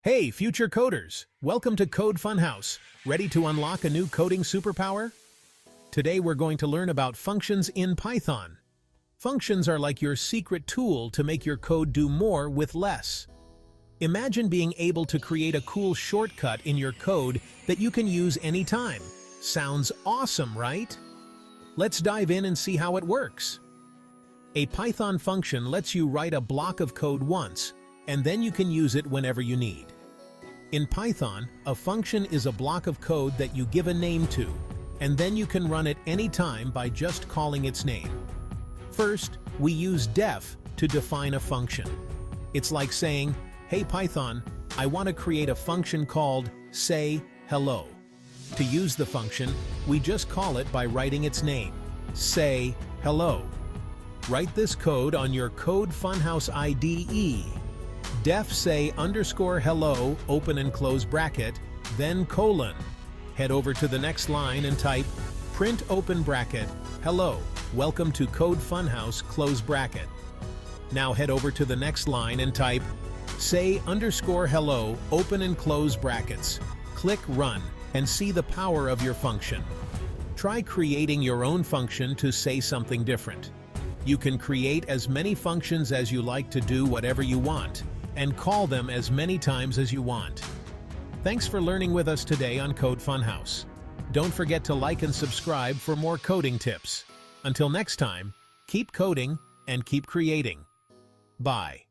Hey, future coders! Welcome to Code Funhouse. Ready to unlock a new coding superpower? Today we're going to learn about functions in Python. Functions are like your secret tool to make your code do more with less. Imagine being able to create a cool shortcut in your code that you can use anytime. Sounds awesome, right? Let's dive in and see how it works. A Python function lets you write a block of code once, and then you can use it whenever you need. In Python, a function is a block of code that you give a name to, and then you can run it anytime by just calling its name. First, we use def to define a function. It's like saying, "Hey Python, I want to create a function called say hello." To use the function, we just call it by writing its name, say hello. Write this code on your Code Funhouse IDE. Def say underscore hello, open and close bracket, then colon. Head over to the next line and type print open bracket, hello, welcome to Code Funhouse, close bracket. Now head over to the next line and type say underscore hello, open and close brackets. Click run and see the power of your function. Try creating your own function to say something different. You can create as many functions as you like to do whatever you want, and call them as many times as you want. Thanks for learning with us today on Code Funhouse. Don't forget to like and subscribe for more coding tips. Until next time, keep coding and keep creating. Bye.